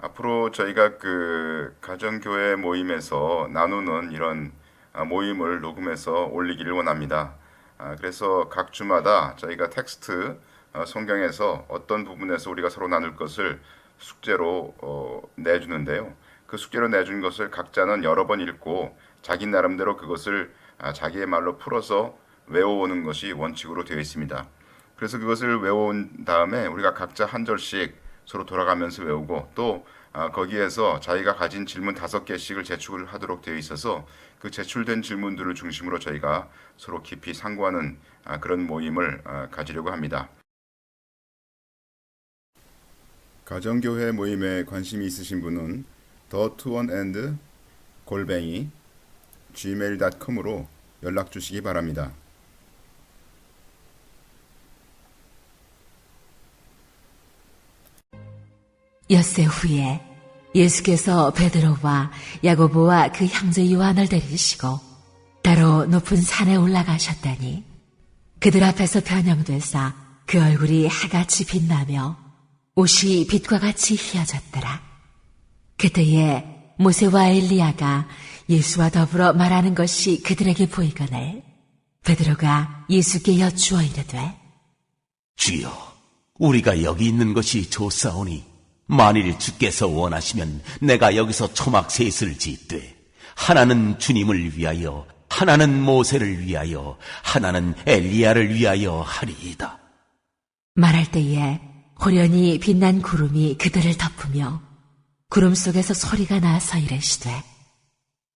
앞으로 저희가 그 가정교회 모임에서 나누는 이런 모임을 녹음해서 올리기를 원합니다. 그래서 각 주마다 저희가 텍스트 성경에서 어떤 부분에서 우리가 서로 나눌 것을 숙제로 내주는데요. 그 숙제로 내준 것을 각자는 여러 번 읽고 자기 나름대로 그것을 자기의 말로 풀어서 외워오는 것이 원칙으로 되어 있습니다. 그래서 그것을 외워온 다음에 우리가 각자 한 절씩 서로 돌아가면서 외우고 또 거기에서 자기가 가진 질문 5개씩을 제출하도록 되어 있어서 그 제출된 질문들을 중심으로 저희가 서로 깊이 상고하는 그런 모임을 가지려고 합니다. 가정교회 모임에 관심이 있으신 분은 the2&gmail.com으로 연락 주시기 바랍니다. 엿새 후에 예수께서 베드로와 야고보와 그 형제 요한을 데리시고 따로 높은 산에 올라가셨다니 그들 앞에서 변형되사 그 얼굴이 하같이 빛나며 옷이 빛과 같이 휘어졌더라. 그때에 모세와 엘리야가 예수와 더불어 말하는 것이 그들에게 보이거늘 베드로가 예수께 여쭈어 이르되 주여, 우리가 여기 있는 것이 좋사오니 만일 주께서 원하시면 내가 여기서 초막 셋을 짓되 하나는 주님을 위하여, 하나는 모세를 위하여, 하나는 엘리야를 위하여 하리이다. 말할 때에 호련히 빛난 구름이 그들을 덮으며 구름 속에서 소리가 나서 이르시되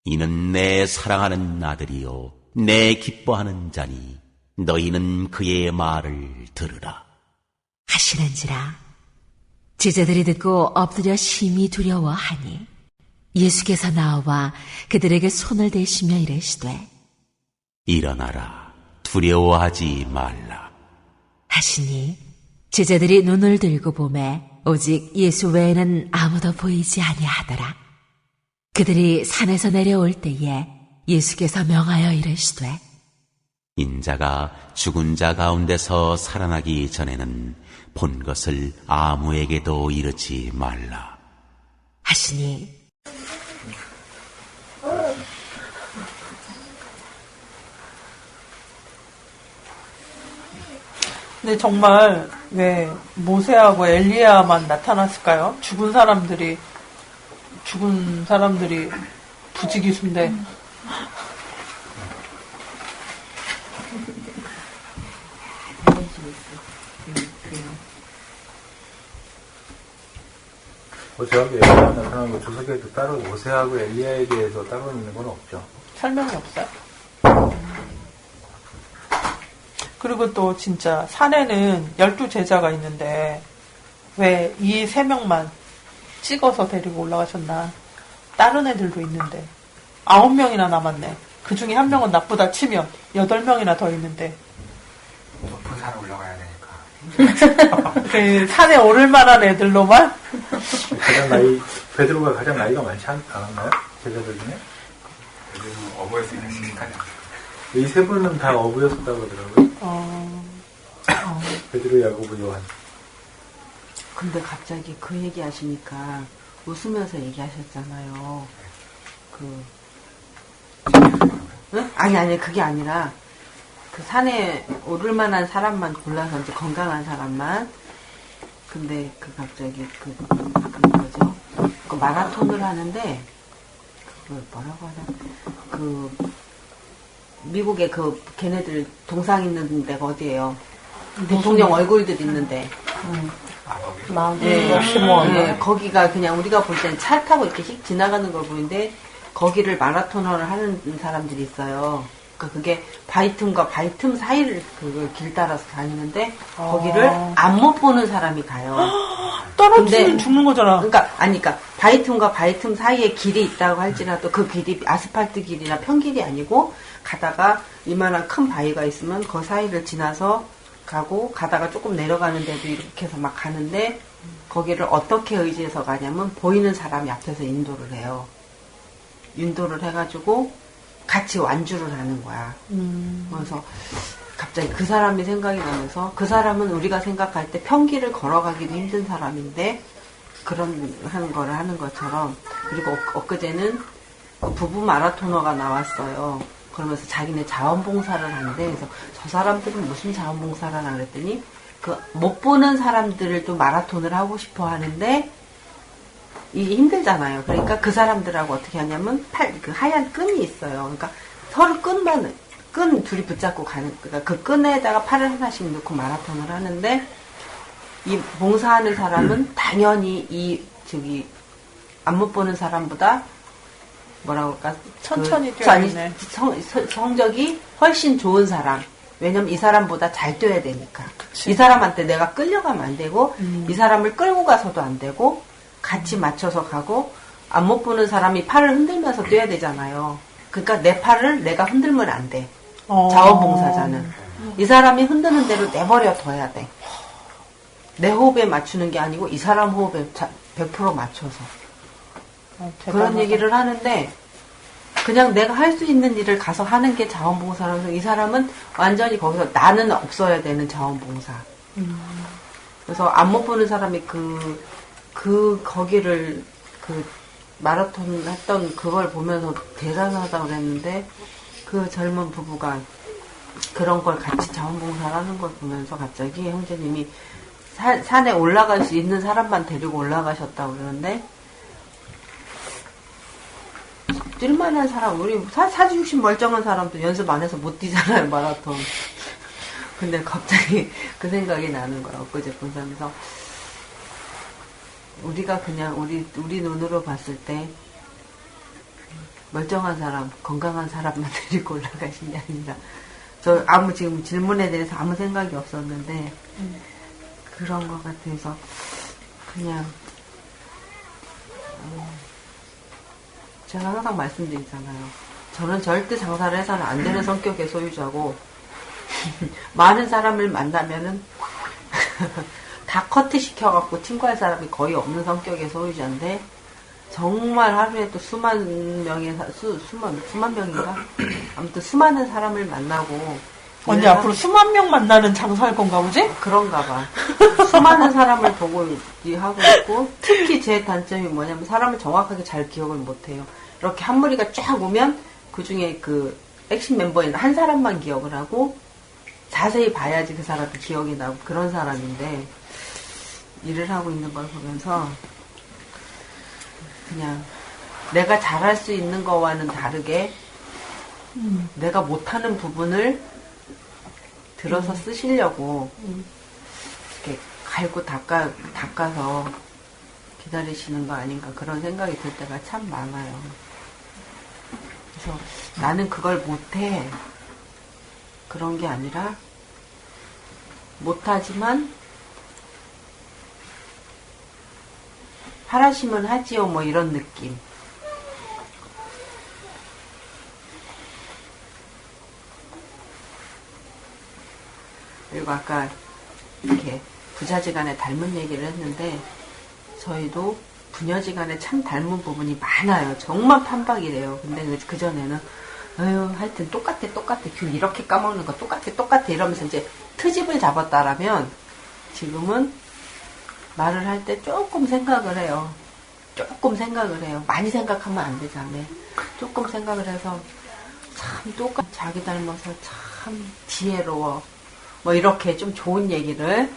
이는 내 사랑하는 아들이요 내 기뻐하는 자니 너희는 그의 말을 들으라 하시는지라. 제자들이 듣고 엎드려 심히 두려워하니 예수께서 나와 그들에게 손을 대시며 이르시되 일어나라, 두려워하지 말라 하시니 제자들이 눈을 들고 보매 오직 예수 외에는 아무도 보이지 아니하더라. 그들이 산에서 내려올 때에 예수께서 명하여 이르시되 인자가 죽은 자 가운데서 살아나기 전에는 본 것을 아무에게도 이르지 말라 하시니 근데 정말 왜 모세하고 엘리야만 나타났을까요? 죽은 사람들이 부지기수인데 모세하고 엘리야 나타나는 거 주석에도 따로 모세하고 엘리야에 대해서 따로 있는 건 없죠. 설명이 없어요. 그리고 또 진짜 산에는 12제자가 있는데 왜 이 3명만 찍어서 데리고 올라가셨나. 다른 애들도 있는데 9명이나 남았네. 그 중에 한 명은 나쁘다 치면 8명이나 더 있는데 높은 산에 올라가야 되니까. 그 산에 오를 만한 애들로만 베드로가 가장 나이가 많지 않았나요? 제자들 중에? 요즘 어버이스 있는 시기까지. 이 세 분은 다 어부였었다고 하더라고요. 베드로, 야고보, 요한. 근데 갑자기 그 얘기 하시니까 웃으면서 얘기하셨잖아요. 응? 아니, 그게 아니라, 그 산에 오를 만한 사람만 골라서 이제 건강한 사람만. 근데 그 갑자기 뭐죠? 그 마라톤을 하는데, 그걸 뭐라고 하나? 미국에 걔네들 동상 있는 데가 어디예요? 대통령 얼굴들 있는데. 네, 거기가 그냥 우리가 볼 때는 차 타고 이렇게 휙 지나가는 걸 보이는데 거기를 마라토너를 하는 사람들이 있어요. 그러니까 그게 바이틈과 바이틈 사이를 그걸 길 따라서 다니는데 거기를 안 못 보는 사람이 가요. 떨어지면 죽는 거잖아. 그러니까 바이틈과 바이틈 사이에 길이 있다고 할지라도 그 길이 아스팔트 길이나 평길이 아니고 가다가 이만한 큰 바위가 있으면 그 사이를 지나서 가다가 조금 내려가는 데도 이렇게 해서 막 가는데 거기를 어떻게 의지해서 가냐면 보이는 사람이 앞에서 인도를 해요. 인도를 해가지고 같이 완주를 하는 거야. 그래서 갑자기 그 사람이 생각이 나면서 그 사람은 우리가 생각할 때 평길을 걸어가기도 힘든 사람인데 그런 하는 거를 하는 것처럼. 그리고 엊그제는 그 부부 마라토너가 나왔어요. 그러면서 자기네 자원봉사를 한대. 그래서 저 사람들은 무슨 자원봉사를 하나 그랬더니 그 못 보는 사람들을 또 마라톤을 하고 싶어 하는데 이게 힘들잖아요. 그러니까 그 사람들하고 어떻게 하냐면 그 하얀 끈이 있어요. 그러니까 서로 끈 둘이 붙잡고 가는, 그러니까 그 끈에다가 팔을 하나씩 넣고 마라톤을 하는데 이 봉사하는 사람은 당연히 안 못 보는 사람보다 뭐라고 할까? 천천히 뛰어야겠네. 성적이 훨씬 좋은 사람. 왜냐면 이 사람보다 잘 뛰어야 되니까. 그치. 이 사람한테 내가 끌려가면 안 되고, 이 사람을 끌고 가서도 안 되고, 같이 맞춰서 가고, 안 못 보는 사람이 팔을 흔들면서 뛰어야 되잖아요. 그러니까 내 팔을 내가 흔들면 안 돼. 자원봉사자는. 이 사람이 흔드는 대로 내버려 둬야 돼. 내 호흡에 맞추는 게 아니고, 이 사람 호흡에 100% 맞춰서. 그런 얘기를 하는데, 그냥 내가 할 수 있는 일을 가서 하는 게 자원봉사라서 이 사람은 완전히 거기서 나는 없어야 되는 자원봉사. 그래서 안 못 보는 사람이 거기를 마라톤 했던 그걸 보면서 대단하다고 그랬는데 그 젊은 부부가 그런 걸 같이 자원봉사를 하는 걸 보면서 갑자기 형제님이 산에 올라갈 수 있는 사람만 데리고 올라가셨다고 그러는데 뛸만한 사람, 우리 사주육신 멀쩡한 사람도 연습 안 해서 못 뛰잖아요, 마라톤. 근데 갑자기 그 생각이 나는 거야, 엊그제 본사면서. 우리가 그냥 우리 눈으로 봤을 때 멀쩡한 사람, 건강한 사람만 데리고 올라가신 게 아니라 저 지금 질문에 대해서 아무 생각이 없었는데 그런 것 같아서 그냥 제가 항상 말씀드리잖아요. 저는 절대 장사를 해서는 안 되는 성격의 소유자고 많은 사람을 만나면은 다 커트 시켜갖고 친구할 사람이 거의 없는 성격의 소유자인데 정말 하루에도 수만 명인가? 아무튼 수많은 사람을 만나고 언니 앞으로 수만 명 만나는 장사할 건가 보지? 그런가 봐. 수많은 사람을 보고 하고 있고 특히 제 단점이 뭐냐면 사람을 정확하게 잘 기억을 못해요. 이렇게 한 무리가 쫙 오면 그중에 그 핵심 멤버인 한 사람만 기억을 하고 자세히 봐야지 그 사람이 기억이 나고 그런 사람인데 일을 하고 있는 걸 보면서 그냥 내가 잘할 수 있는 거와는 다르게 내가 못하는 부분을 들어서 쓰시려고 이렇게 갈고 닦아서 기다리시는 거 아닌가 그런 생각이 들 때가 참 많아요. 그래서 나는 그걸 못해 그런 게 아니라 못하지만 하라시면 하지요 뭐 이런 느낌. 그리고 아까 이렇게 부자지간에 닮은 얘기를 했는데 저희도 부녀지간에 참 닮은 부분이 많아요. 정말 판박이래요. 근데 그전에는 하여튼 똑같아 귤 이렇게 까먹는 거 똑같아 이러면서 이제 트집을 잡았다라면 지금은 말을 할 때 조금 생각을 해요. 많이 생각하면 안 되잖아요. 조금 생각을 해서 참 자기 닮아서 참 지혜로워. 뭐 이렇게 좀 좋은 얘기를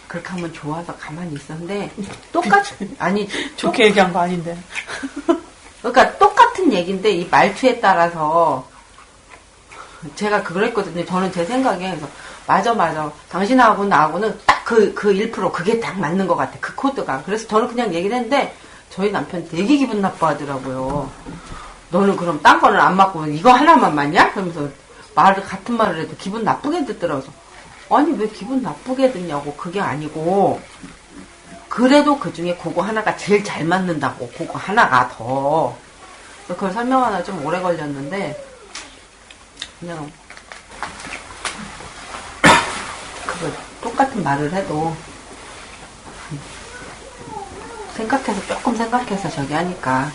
그렇게 하면 좋아서 가만히 있었는데 좋게 얘기한 거 아닌데. 그러니까 똑같은 얘기인데 이 말투에 따라서 제가 그랬거든요. 저는 제 생각에 그래서 맞아. 당신하고 나하고는 딱 그 1% 그게 딱 맞는 것 같아. 그 코드가. 그래서 저는 그냥 얘기를 했는데 저희 남편 되게 기분 나빠하더라고요. 너는 그럼 딴 거는 안 맞고 이거 하나만 맞냐? 그러면서 같은 말을 해도 기분 나쁘게 듣더라고요. 아니 왜 기분 나쁘게 듣냐고. 그게 아니고 그래도 그중에 그거 하나가 제일 잘 맞는다고. 그거 하나가 더. 그걸 설명하느라 좀 오래 걸렸는데 그냥 그거 똑같은 말을 해도 조금 생각해서 저기 하니까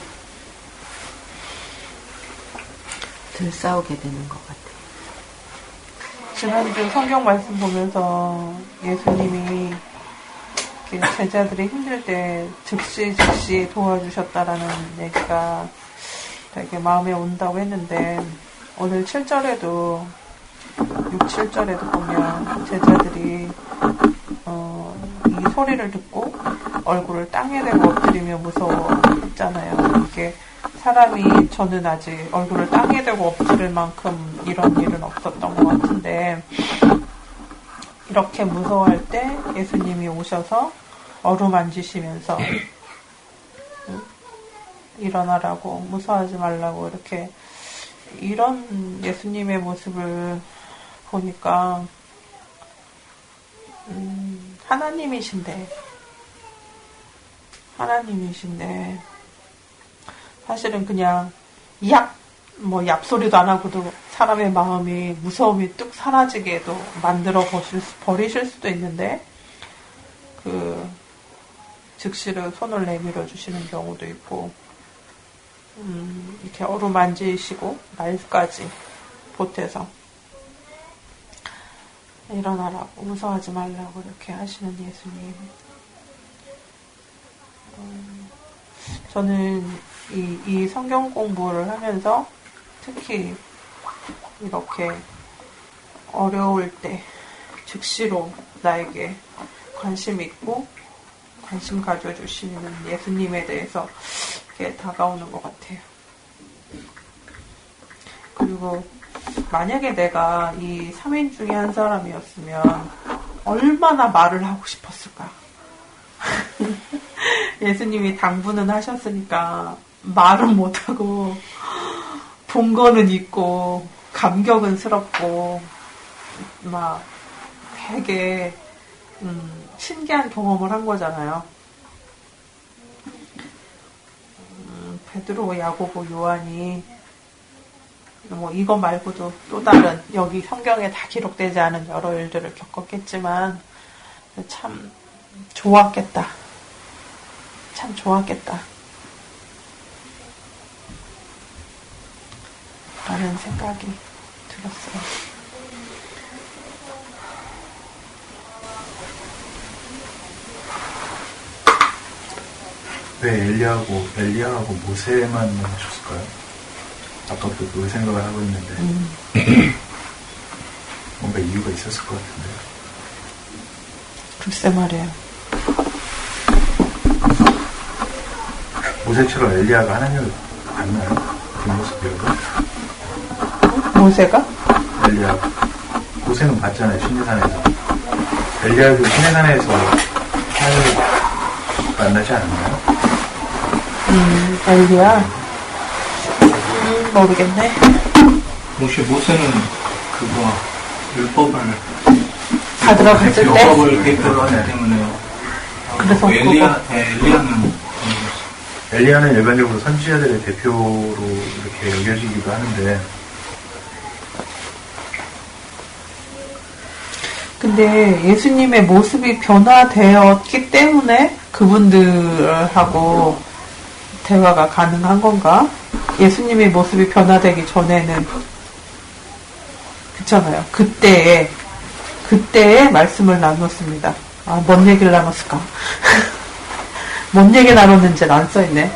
덜 싸우게 되는 것 같아요. 지난주 성경 말씀 보면서 예수님이 이렇게 제자들이 힘들 때 즉시 도와주셨다라는 얘기가 되게 마음에 온다고 했는데, 오늘 7절에도 6, 7절에도 보면 제자들이 이 소리를 듣고 얼굴을 땅에 대고 엎드리며 무서워했잖아요. 이게 사람이, 저는 아직 얼굴을 땅에 대고 엎드릴 만큼 이런 일은 없었던 것 같은데, 이렇게 무서워할 때 예수님이 오셔서 어루만지시면서 일어나라고, 무서워하지 말라고, 이렇게 이런 예수님의 모습을 보니까 하나님이신데 사실은 그냥 얍소리도 안 하고도 사람의 마음이, 무서움이 뚝 사라지게도 만들어 버리실 수도 있는데, 즉시로 손을 내밀어 주시는 경우도 있고, 이렇게 어루만지시고 말까지 보태서 일어나라고, 무서워하지 말라고 이렇게 하시는 예수님. 저는 이 성경 공부를 하면서 특히 이렇게 어려울 때 즉시로 나에게 관심 있고 관심 가져주시는 예수님에 대해서 이렇게 다가오는 것 같아요. 그리고 만약에 내가 이 3인 중에 한 사람이었으면 얼마나 말을 하고 싶었을까. 예수님이 당부는 하셨으니까 말은 못하고 본 거는 있고 감격은 스럽고 막 되게 신기한 경험을 한 거잖아요. 베드로, 야고보, 요한이 이거 말고도 또 다른 여기 성경에 다 기록되지 않은 여러 일들을 겪었겠지만 참 좋았겠다. 참 좋았겠다. 라는 생각이 들었어요. 왜 엘리야하고 모세만 나오셨을까요? 아까부터 그 생각을 하고 있는데 뭔가 이유가 있었을 것 같은데. 글쎄 말이에요. 모세처럼 엘리야가 하나님을 만나요? 뒷모습이라고? 모세가? 엘리야. 모세는 봤잖아요, 신내산에서. 엘리야도 신내산에서 하나님을 만나지 않았나요? 엘리야? 모르겠네. 혹시 모세는 율법을 다 들어갔을 때? 율법을 대표로 하기 때문에 그래서 엘리야는 일반적으로 선지자들의 대표로 이렇게 여겨지기도 하는데, 근데 예수님의 모습이 변화되었기 때문에 그분들하고 대화가 가능한 건가? 예수님의 모습이 변화되기 전에는 그렇잖아요. 그때에 말씀을 나눴습니다. 아, 뭔 얘기를 나눴을까? 뭔 얘기 나눴는지는 안 써있네.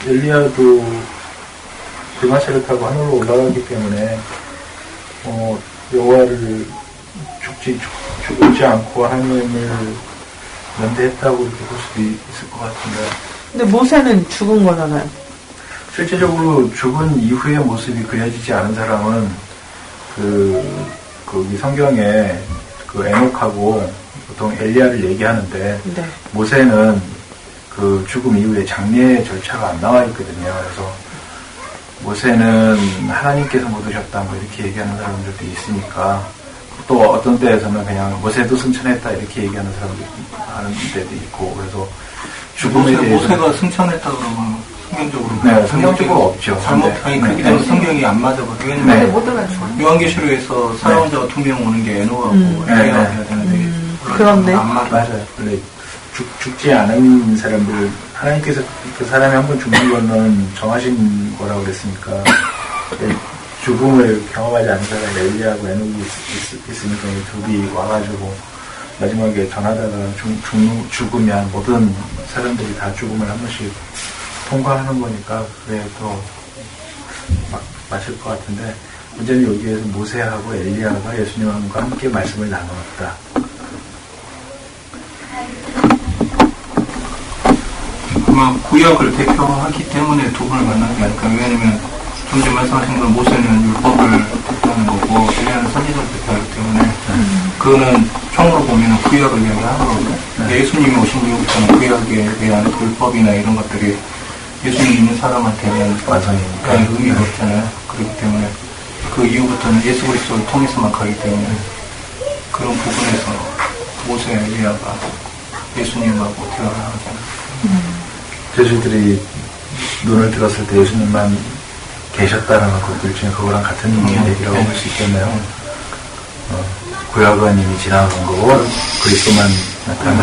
엘리야도 드마시를 타고 하늘로 올라가기 때문에 여호와를 죽지 않고 하나님을 연대했다고 이렇게 볼 수도 있을 것 같은데. 근데 모세는 죽은 거잖아요. 실제적으로 죽은 이후의 모습이 그려지지 않은 사람은 거기 성경에 에녹하고 보통 엘리야를 얘기하는데, 네. 모세는 그 죽음 이후에 장례 절차가 안 나와 있거든요. 그래서 모세는 하나님께서 못 오셨다 이렇게 얘기하는 사람들도 있으니까, 또 어떤 때에서는 그냥 모세도 승천했다 이렇게 얘기하는 사람도 하는 때도 있고, 그래서 죽음에 대해서 모세가 승천했다 그러면 성경적으로 네, 성경적으로 없죠. 그렇기 때문에 성경이 안 맞아버려. 왜냐면 요한계시록에서 사랑한 자가 2명 오는 게 에노하고 엘리야가 돼야 되는데 그렇네. 안 맞아. 맞아요. 원래 죽지 않은 사람들, 하나님께서 그 사람이 한 번 죽는 거는 정하신 거라고 그랬으니까, 죽음을 경험하지 않은 사람이 엘리야하고 에녹이 있으니까 이 둘이 와가지고 마지막에 전하다가 죽으면 모든 사람들이 다 죽음을 한 번씩 통과하는 거니까 그게 또 맞을 것 같은데 문제는 여기에서 모세하고 엘리야가 예수님과 함께 말씀을 나누었다. 아마 구약을 대표하기 때문에 두 분을 만난 게 아닐까. 왜냐면 좀 전에 말씀하신 건 모세는 율법을 대표하는 거고 엘리야는 선지자를 대표하기 때문에 그거는 총으로 보면 구약을 이야기하는 거거든요. 예수님이 오신 이후부터는 구약에 대한 율법이나 이런 것들이 예수님 믿는 사람한테는 완성이니까 의미가 없잖아요. 그렇기 때문에 그 이후부터는 예수 그리스도를 통해서만 가기 때문에 그런 부분에서 모세, 엘리야가 예수님하고 대화를 하잖아요. 제주들이 눈을 들었을 때 예수님만 계셨다는 것들 중에 그거랑 같은 얘기라고 볼 수 있겠네요. 구약은 이미 지나간 거고 그리스도만 나타나는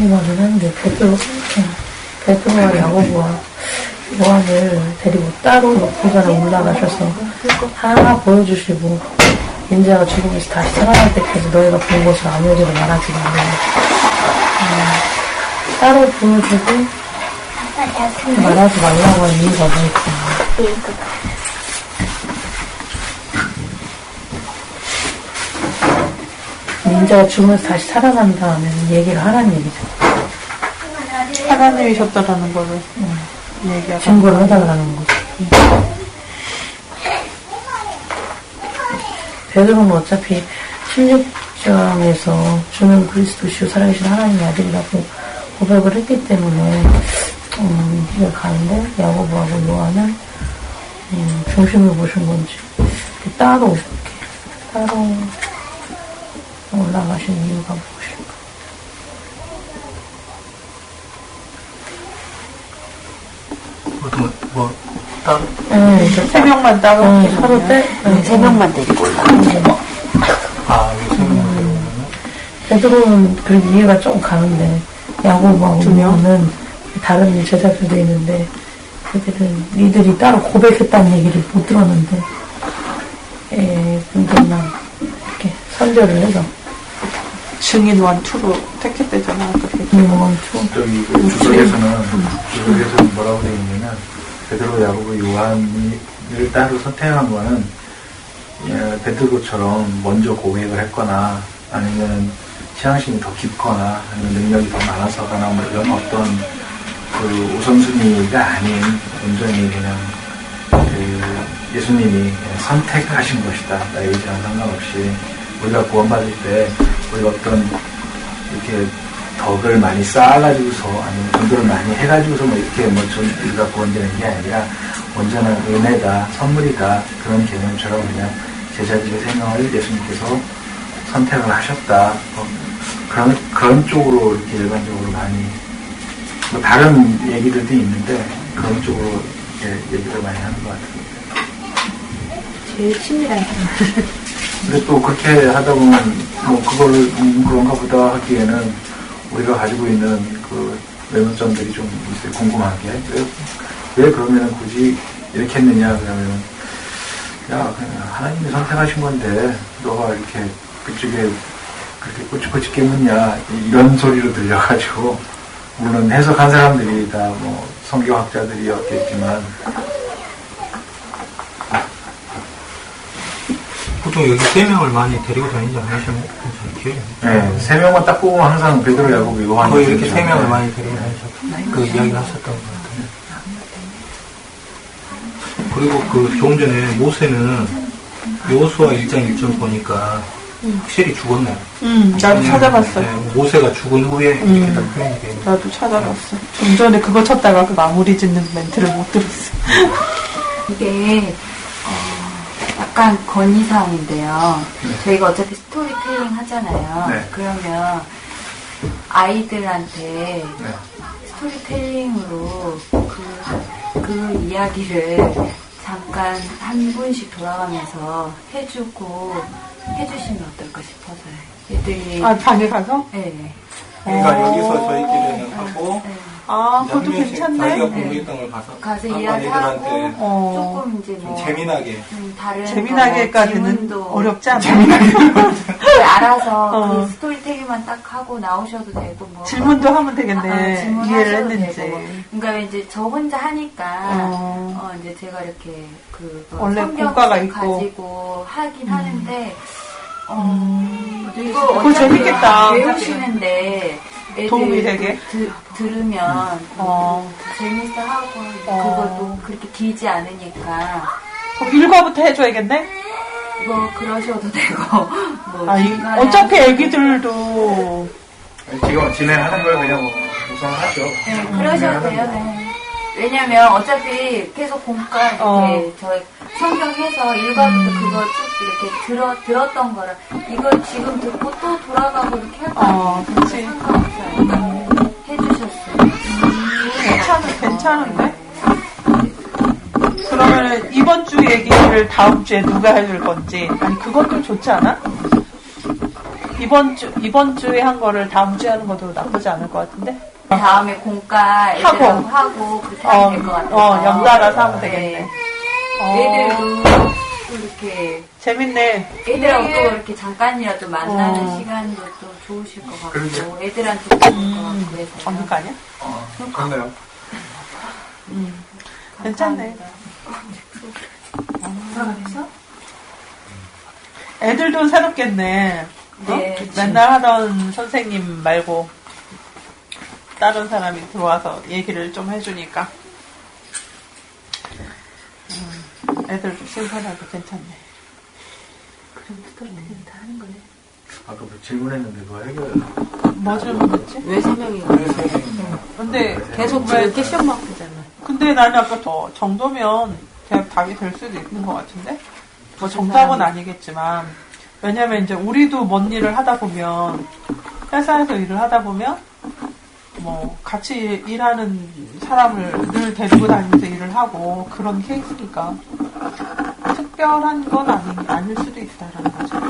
말을 하는데 베드로와 야고보와 요한을 데리고 따로 높은 산에 올라가셔서 하나 보여주시고 인자가 죽음에서 다시 살아날 때까지 너희가 본 것을 아무에게도 말하지 말라. 따로 보여주고 말하지 말라고 하는 이유가 뭘까? 인자가 죽음에서 다시 살아난다는 얘기를 하라는 얘기죠. 하나님이셨다라는 거를 얘기하고 증거를 해달라는 거죠. 베드로는 어차피 16장에서 주는 그리스도시요 살아계신 하나님의 아들이라고 고백을 했기 때문에 이걸 가는데 야고보하고 요한은 중심을 보신 건지 따로 올라가신 이유가 무엇일까? 따로? 네, 세 명만 따로 서로 세 명만 데리고 올라가. 이게 세 명만 되는 베드로는 그래도 이해가 좀 가는데 야고보하고 요한은 다른 제자들도 있는데 그들은 니들이 따로 고백했다는 얘기를 못 들었는데 분들만 이렇게 선별을 해서 증인 원투로 택했대잖아. 그렇게. 저기 주석에서는 뭐라고 되어 있냐면 베드로, 야고보, 요한을 따로 선택한 거는 베드로처럼 먼저 고백을 했거나 아니면 신앙심이 더 깊거나 아니면 능력이 더 많아서거나 뭐 이런 어떤 그 우선순위가 아닌 온전히 그냥 그 예수님이 선택하신 것이다. 나의 의지랑 상관없이 우리가 구원받을 때 우리가 어떤 이렇게 덕을 많이 쌓아가지고서 아니면 전도를 많이 해가지고서 뭐 이렇게 뭐 우리가 구원되는 게 아니라 온전한 은혜다, 선물이다 그런 개념처럼 그냥 제자들의 생명을 예수님께서 선택을 하셨다. 그런 쪽으로 이렇게 일반적으로 많이 뭐 다른 얘기들도 있는데 그런 쪽으로 이렇게 얘기를 많이 하는 것 같아요. 제일 친밀한 사람. 근데 또 그렇게 하다 보면 뭐 그거를 그런가 보다 하기에는 우리가 가지고 있는 그 외모점들이 좀 있어요. 궁금한 게 왜 그러면은 굳이 이렇게 했느냐 그러면은 야 그냥 하나님이 선택하신 건데 너가 이렇게 그쪽에 그렇게 꼬치꼬치 묻냐 이런 소리로 들려가지고 물론 해석한 사람들이 다 뭐 성경학자들이었겠지만 보통 여기 3명을 많이 데리고 다니지 않으셨나요? 기억이 안 나요. 네, 3명만 딱 뽑으면 항상 베드로, 야고보, 요한이 거의 이렇게 3명을 많이 데리고 다니셨고 그 이야기를 하셨던 것 같아요. 그리고 그 조금 전에 모세는 여호수아 1장 1절 보니까 확실히 죽었네요. 나도 찾아봤어. 네, 모세가 죽은 후에 이렇게 딱 표현이 되는 나도 찾아봤어. 좀 전에 그거 쳤다가 그 마무리 짓는 멘트를 못 들었어. 이게 약간 건의사항인데요. 저희가 어차피 스토리텔링 하잖아요. 네. 그러면 아이들한테 네. 스토리텔링으로 그 이야기를 잠깐 한 분씩 돌아가면서 해주시면 어떨까 싶어서요. 애들이. 방에 가서? 네. 그러니까 여기서 저희끼리는 하고 아, 그것도 한 명씩 자기가 괜찮네. 공부했던 걸 가서 가서 아까 이야기하고 애들한테 조금 이제 좀 뭐 재미나게 다른 재미나게까지는 질문도 어렵지 않아. 알아서 어. 그 스토리텔링만 딱 하고 나오셔도 되고 뭐 질문도 하면 되겠네. 질문하셔도 이해를 했는지. 되고 뭐. 그러니까 이제 저 혼자 하니까 이제 제가 이렇게 원래 성경 국가가 있고. 가지고 하긴 하는데 이거 그거 어차피 재밌겠다. 배우시는데 애들 도움이 되게? 들으면 재밌어 하고 그것도 그렇게 길지 않으니까 그럼 1과부터 해줘야겠네? 뭐 그러셔도 되고 뭐 중간에 어차피 하셔도 애기들도 지금 진행하는 걸 그냥 우선 하죠. 네, 그러셔도 돼요. 네. 왜냐면 어차피 계속 공과 이렇게 저 성경해서 1과부터 그거 쭉 이렇게 들었던 거라 이거 지금 듣고 또 돌아가고 이렇게 할 거 아니에요. 그치. 상관없어요. 해주셨어요. 괜찮은데? 그러면 이번 주 얘기를 다음 주에 누가 해줄 건지, 아니, 그것도 좋지 않아? 이번 주에 한 거를 다음 주에 하는 것도 나쁘지 않을 것 같은데? 다음에 공과 애들하고 하고 그렇게 하면 될 것 같아요. 연달아서 하면 되겠네. 애들도 또 이렇게 재밌네. 애들하고 또 이렇게 잠깐이라도 만나는 시간도 또 좋으실 것 같고 애들한테 좋을 것 같고 해서 전문가 아니야? 그런가요? 괜찮네. 애들도 새롭겠네. 네, 맨날 하던 선생님 말고 다른 사람이 들어와서 얘기를 좀 해주니까 애들도 신선하고 괜찮네. 그럼 스토리텔링 다 하는 거네. 아까 뭐 질문했는데 그거 해결. 뭐 질문했지? 왜 3명이 근데 계속 왜 캐션 마크잖아. 근데 나는 아까 더 정도면 그냥 답이 될 수도 있는 것 같은데? 뭐 정답은 아니겠지만, 왜냐면 이제 우리도 뭔 일을 하다 보면, 회사에서 일을 하다 보면, 뭐, 같이 일하는 사람을 늘 데리고 다니면서 일을 하고, 그런 케이스니까, 특별한 건 아닐 수도 있다라는 거죠.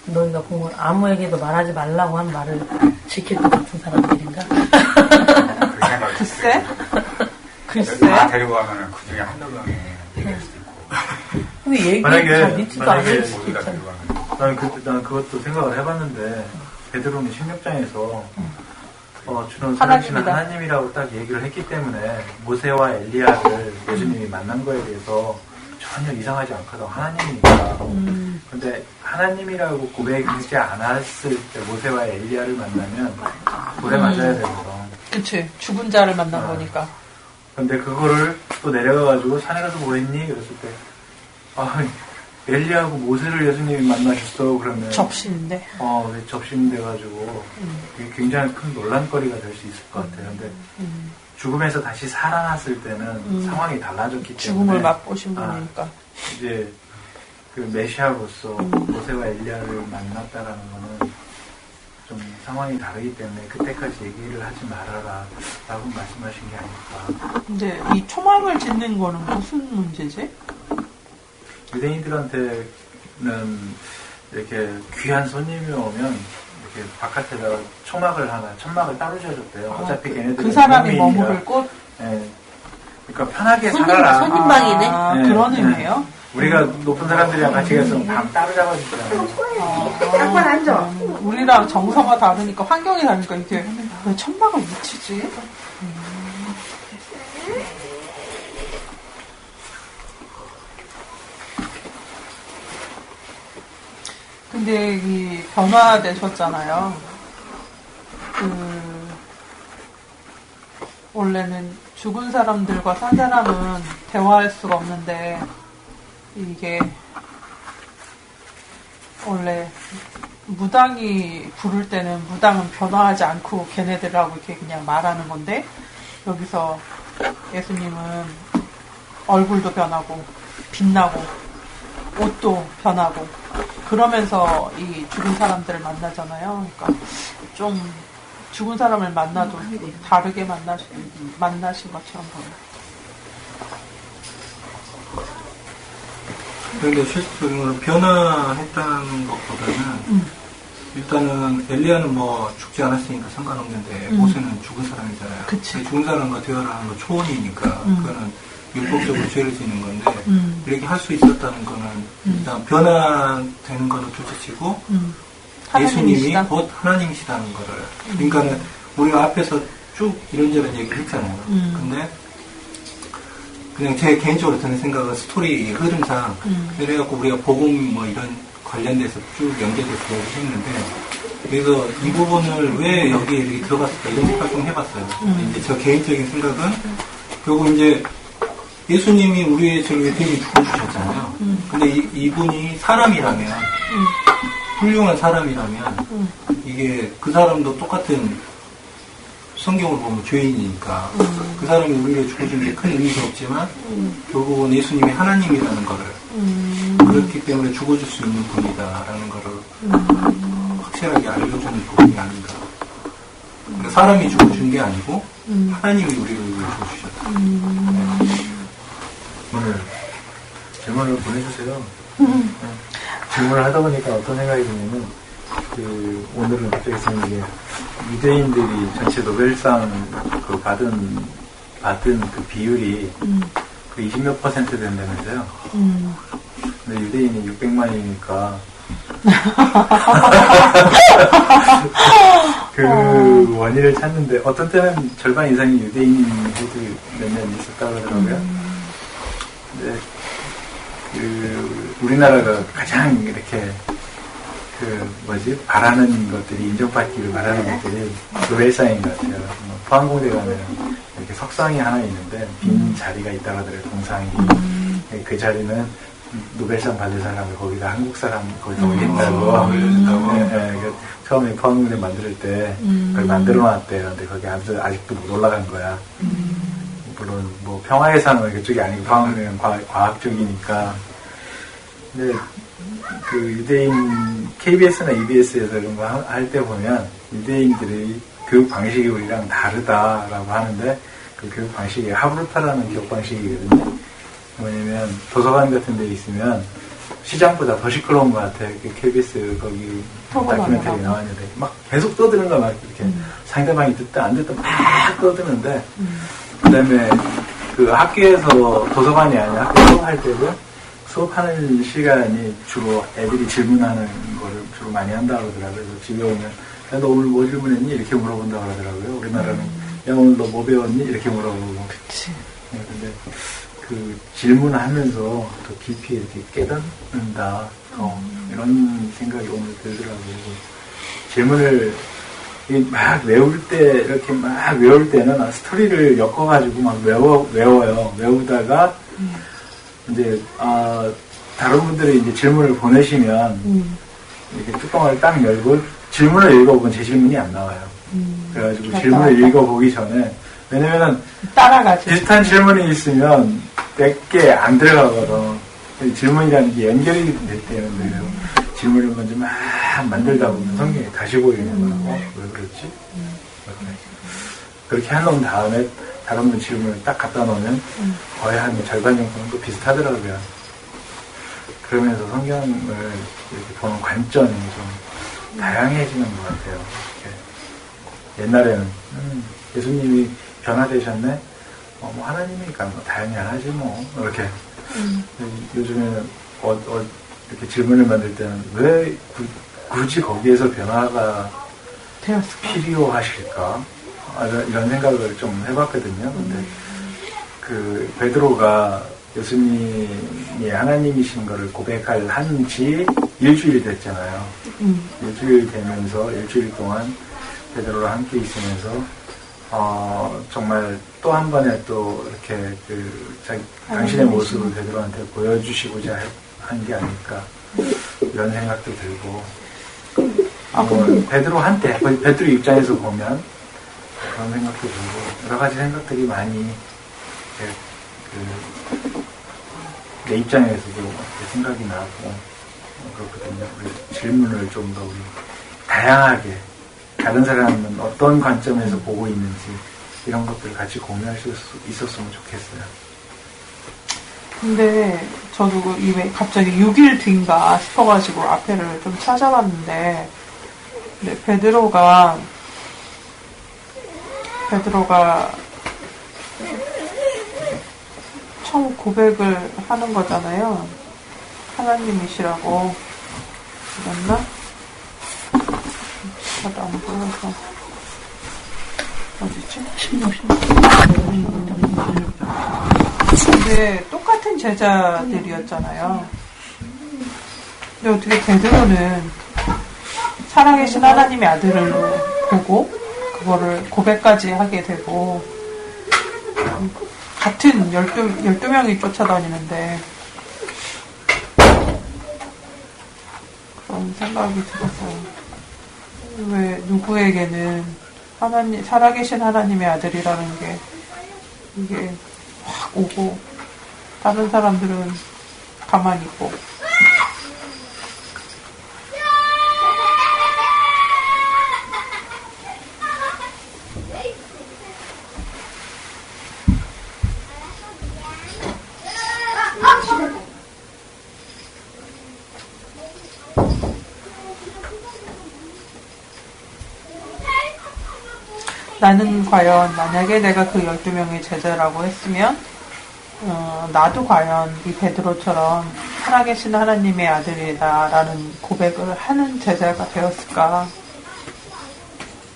너희가 보면 아무에게도 말하지 말라고 한 말을 지킬 것 같은 사람들인가? 그 생각이 글쎄? 다 데리고 가면 그 중에 한두 명이 얘기할 수도 있고 근데 얘기 만약에- 잘 믿지도 않을 수도 모두가 있잖아. 데리고 가면 난 그것도 생각을 해봤는데 베드로는 16장에서 주는 하나님이다. 살아계시는 하나님이라고 딱 얘기를 했기 때문에 모세와 엘리야를 예수님이 만난 거에 대해서 전혀 이상하지 않거든. 하나님이니까. 근데 하나님이라고 고백하지 않았을 때 모세와 엘리야를 만나면 돌에 맞아야 되거든. 그치. 죽은 자를 만난 거니까. 근데 그거를 또 내려가가지고 산에 가서 뭐 했니? 그랬을 때 엘리야하고 모세를 예수님이 만나셨어. 그러면 접시인데. 접심 돼가지고 그게 굉장히 큰 논란거리가 될 수 있을 것 같아요. 근데 죽음에서 다시 살아났을 때는 상황이 달라졌기 때문에 죽음을 맛보신 분이니까. 이제 그 메시아로서 모세와 엘리야를 만났다라는 거는 좀 상황이 다르기 때문에 그때까지 얘기를 하지 말아라 라고 말씀하신 게 아닐까. 근데 이 초막을 짓는 거는 무슨 문제지? 유대인들한테는 이렇게 귀한 손님이 오면 이렇게 바깥에다가 천막을 따로 지어줬대요. 어차피 걔네들 그 사람이 머무를 곳? 네. 그러니까 편하게 살아라. 손님방이네. 네. 그런 의미예요? 우리가 높은 사람들이랑 같이 가서 방 따로 잡아주잖아요. 잠깐 앉아. 우리랑 정서가 다르니까 환경이 다르니까 이게 왜 천막을 못 치지? 근데 이 변화되셨잖아요. 원래는 죽은 사람들과 산 사람은 대화할 수가 없는데 이게 원래 무당이 부를 때는 무당은 변화하지 않고 걔네들하고 이렇게 그냥 말하는 건데 여기서 예수님은 얼굴도 변하고 빛나고 옷도 변하고 그러면서 이 죽은 사람들을 만나잖아요. 그러니까 좀 죽은 사람을 만나도 다르게 만나신 것처럼 보여요. 그런데 실질적으로 변화했다는 것보다는 일단은 엘리야는 뭐 죽지 않았으니까 상관없는데 모세는 죽은 사람이잖아요. 그치. 죽은 사람과 대화를 하는 건 초혼이니까 그거는 율법적으로 죄를 지는 건데 이렇게 할 수 있었다는 거는 일단 변화되는 거는 둘째치고 예수님이 하나님이시다. 곧 하나님이시다는 거를 그러니까는 우리가 앞에서 쭉 이런저런 얘기를 했잖아요. 근데 그냥 제 개인적으로 드는 생각은 스토리 흐름상 그래갖고 우리가 복음 뭐 이런 관련돼서 쭉 연계돼서 얘기했는데 그래서 이 부분을 왜 여기에 이렇게 들어갔을까 이런 생각 좀 해봤어요. 이제 저 개인적인 생각은 결국 이제 예수님이 우리의 죄를 위해 대신 죽어주셨잖아요. 근데 이분이 사람이라면 훌륭한 사람이라면 이게 그 사람도 똑같은 성경을 보면 죄인이니까 그 사람이 우리를 죽어준 게 큰 의미가 없지만 결국은 예수님이 하나님이라는 거를 그렇기 때문에 죽어줄 수 있는 분이다라는 거를 확실하게 알려주는 부분이 아닌가. 그러니까 사람이 죽어준 게 아니고 하나님이 우리를 위해 죽어주셨다. 오늘 질문을 보내주세요. 질문을 하다 보니까 어떤 생각이 드냐면, 오늘은 갑자기 생긴 게, 유대인들이 전체 노벨상 받은 그 비율이 그 20몇 % 된다면서요. 근데 유대인이 600만이니까, 그 원인을 찾는데, 어떤 때는 절반 이상이 유대인이 몇 년 있었다고 하더라고요. 근데 우리나라가 가장 이렇게 바라는 것들이 인정받기를 바라는 것들이 노벨상인 것 같아요. 포항공대 가면 이렇게 석상이 하나 있는데 빈 자리가 있다고 하더라고요. 동상이. 그 자리는 노벨상 받을 사람을 거기다 한국 사람 거기다 올린다고. 네, 처음에 포항공대 만들 때 그걸 만들어 놨대요. 근데 거기 아직도 못 올라간 거야. 물론 뭐 평화의 산은 그쪽이 아니고 포항공대는 과학 쪽이니까. 근데 그 유대인 KBS나 EBS에서 이런 거 할 때 보면 유대인들의 교육 방식이 우리랑 다르다라고 하는데 그 교육 방식이 하브루타라는 교육 방식이거든요. 뭐냐면 도서관 같은 데 있으면 시장보다 더 시끄러운 것 같아. 그 KBS 거기 다큐멘터리 나왔는데 막 계속 떠드는 거 막 이렇게 상대방이 듣다 안 듣다 막 떠드는데 그다음에 그 학교에서 도서관이 아니라 학교 수업할 때도 수업하는 시간이 주로 애들이 질문하는 거를 주로 많이 한다고 하더라고요. 그래서 집에 오면 야, 너 오늘 뭐 질문했니? 이렇게 물어본다고 하더라고요. 우리나라는 야, 오늘 너 뭐 배웠니? 이렇게 물어보고. 그치. 네, 근데 그 질문하면서 더 깊이 이렇게 깨닫는다. 이런 생각이 오늘 들더라고요. 질문을 막 외울 때, 이렇게 막 외울 때는 스토리를 엮어가지고 막 외워요. 외우다가 이제 다른 분들이 이제 질문을 보내시면 이렇게 뚜껑을 딱 열고 질문을 읽어보면 제 질문이 안 나와요. 그래가지고 질문을 읽어보기 전에 왜냐면은 따라가죠. 비슷한 질문이 있으면 100개 안 들어가거든. 질문이라는 게 연결이 되는데요. 질문을 먼저 막 만들다 보면 성경이 다시 보이는 거고 왜 그렇지? 그렇게 해놓은 다음에 다른 분 질문을 딱 갖다 놓으면 거의 한 절반 정도는 비슷하더라고요. 그러면서 성경을 이렇게 보는 관점이 좀 다양해지는 것 같아요. 이렇게. 옛날에는 예수님이 변화되셨네? 뭐 하나님이니까 뭐 당연하지 뭐 이렇게. 요즘에는 이렇게 질문을 만들 때는 왜 굳이 거기에서 변화가 필요하실까? 이런 생각을 좀 해봤거든요. 근데 그 베드로가 예수님이 하나님이신 거를 고백할 한지 일주일 됐잖아요. 일주일 되면서 일주일 동안 베드로랑 함께 있으면서 정말 또 한 번에 또 이렇게 당신의 모습을 베드로한테 보여주시고자 한 게 아닐까 이런 생각도 들고 베드로 입장에서 보면 그런 생각도 들고 여러 가지 생각들이 많이 내 입장에서도 생각이 나고 그렇거든요. 질문을 좀 더 다양하게 다른 사람은 어떤 관점에서 보고 있는지 이런 것들 같이 공유할 수 있었으면 좋겠어요. 근데 저도 이게 갑자기 6일 뒤인가 싶어가지고 앞에를 좀 찾아봤는데 네, 베드로가 처음 고백을 하는 거잖아요. 하나님이시라고. 맞나? 나도 안 보여서. 어디지? 근데 똑같은 제자들이었잖아요. 근데 어떻게 베드로는 살아계신 하나님의 아들을 보고 그거를 고백까지 하게 되고 같은 12명이 쫓아다니는데 그런 생각이 들었어요. 왜 누구에게는 살아계신 하나님의 아들이라는 게 이게 확 오고 다른 사람들은 가만히 있고 나는 과연 만약에 내가 그 12명의 제자라고 했으면 나도 과연 이 베드로처럼 살아계신 하나님의 아들이다라는 고백을 하는 제자가 되었을까.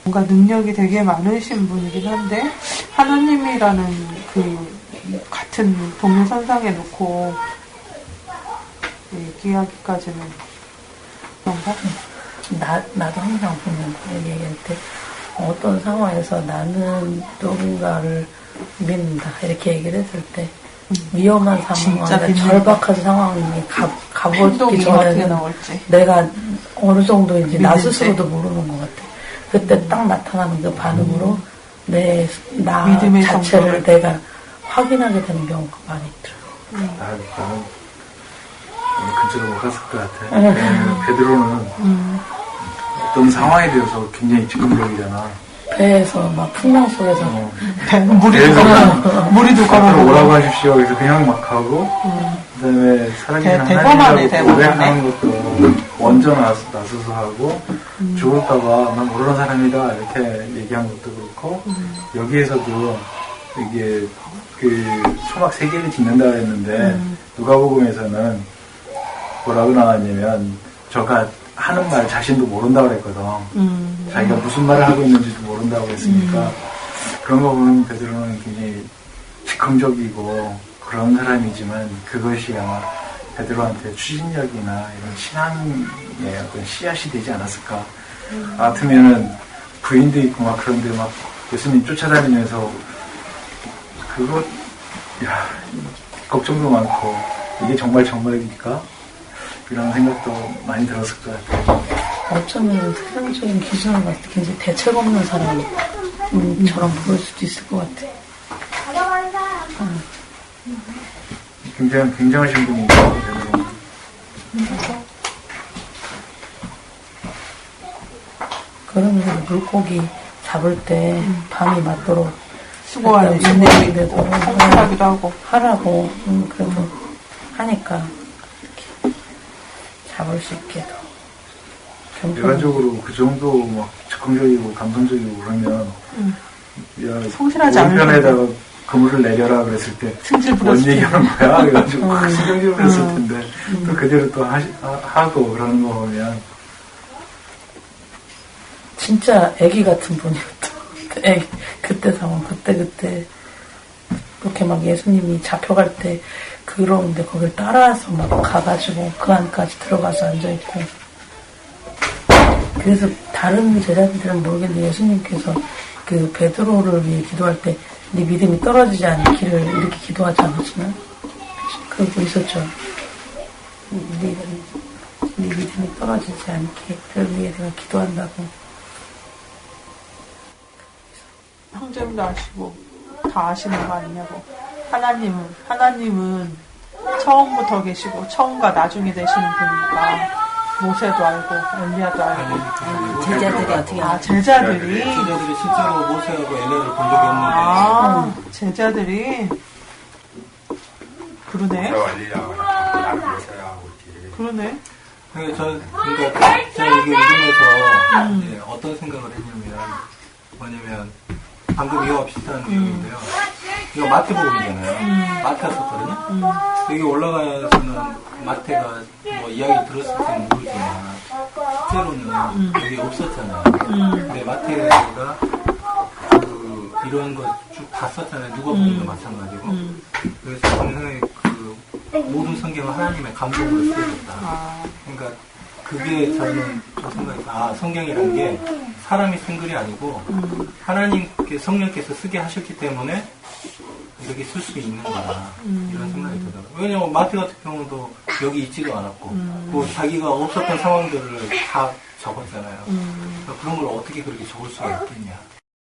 뭔가 능력이 되게 많으신 분이긴 한데 하나님이라는 그 같은 동일선상에 놓고 얘기하기까지는 그런가? 나도 항상 보면 얘기할 때 어떤 상황에서 나는 누군가를 믿는다 이렇게 얘기를 했을 때 위험한 상황, 절박한 상황에 가보기 전에는 내가 어느 정도인지 나 스스로도 모르는 것 같아. 그때 딱 나타나는 그 반응으로 나 자체를 내가 확인하게 되는 경우가 많이 있더라고. 나는 근처로 못 갔을 것 같아. 베드로는 어떤 상황에 대해서 굉장히 즉흥적이잖아. 배에서 막 풍랑 속에서 무리도 걸어 오라고 하십시오. 그래서 그냥 막 가고 그다음에 살아계신 하나님이라고 고백하는 것도 먼저 나서서 하고 죽을까봐 난 모르는 사람이다 이렇게 얘기한 것도 그렇고 여기에서도 이게 그 초막 3개를 짓는다 했는데 누가복음에서는 뭐라고 나왔냐면 저가 하는 말 자신도 모른다고 그랬거든. 자기가 무슨 말을 하고 있는지도 모른다고 했으니까 그런 거 보면 베드로는 굉장히 즉흥적이고 그런 사람이지만 그것이 아마 베드로한테 추진력이나 이런 신앙의 어떤 씨앗이 되지 않았을까. 같으면은 부인도 있고 막 그런데 막 예수님 쫓아다니면서 그거 걱정도 많고 이게 정말일까? 이런 생각도 많이 들었을 것 같아요. 어쩌면 세상적인 기준을 봤을 때 굉장히 대책 없는 사람처럼 보일 수도 있을 것 같아. 굉장하신 분이죠. 그러면서 물고기 잡을 때 밤이 맞도록 수고하는 인내하게 되도록 하기도 하고 하라고 그래도 하니까 잡을 수 있게 더 일반적으로 그 정도 막 즉흥적이고 감성적이고 그러면 성실하지 않을 편에다가 그물을 내려라 그랬을 때 뭔 얘기하는 거야? 그래가지고 신경질 부렸을 텐데 또 그대로 또 하고 그러는 거 보면 진짜 애기 같은 분이었다. 그때 상황 그때 그렇게 막 예수님이 잡혀갈 때 그러는데 거길 따라서 막 가가지고 그 안까지 들어가서 앉아있고 그래서 다른 제자들은 모르겠는데 예수님께서 그 베드로를 위해 기도할 때 네 믿음이 떨어지지 않기를 이렇게 기도하지 않았나? 그거 있었죠. 네 믿음이 떨어지지 않기를 위해 내가 기도한다고. 형제님도 아시고 다 아시는 거 아니냐고. 하나님은 처음부터 계시고 처음과 나중에 되시는 분이니까 모세도 알고 엘리야도 알고 제자들이 어떻게 제자들이 실제로 모세하고 엘리야를 본 적이 없는데 제자들이 그러네. 모세와 엘리야가 모세하고 그러네. 그러니까 제가 이게 읽으면서 이제 어떤 생각을 했냐면, 뭐냐면, 방금 이거와 비슷한 내용인데요. 이거 마태복음이잖아요. 마태가 썼거든요. 여기 올라가서는 마태가 뭐 이야기 들었을지는 모르지만, 실제로는 여기 없었잖아요. 근데 마태가 이런 거 쭉 다 썼잖아요. 누가복음도 마찬가지고. 그래서 저는 생각에 모든 성경은 하나님의 감동으로 쓰여졌다. 그러니까 그게 저는 좀 생각이 성경이라는 게 사람이 쓴 글이 아니고 하나님께 성령께서 쓰게 하셨기 때문에 이렇게 쓸 수 있는 거다. 이런 생각이 들더라고요. 왜냐면 마태 같은 경우도 여기 있지도 않았고 또 자기가 없었던 상황들을 다 적었잖아요. 그런 걸 어떻게 그렇게 적을 수가 있겠냐.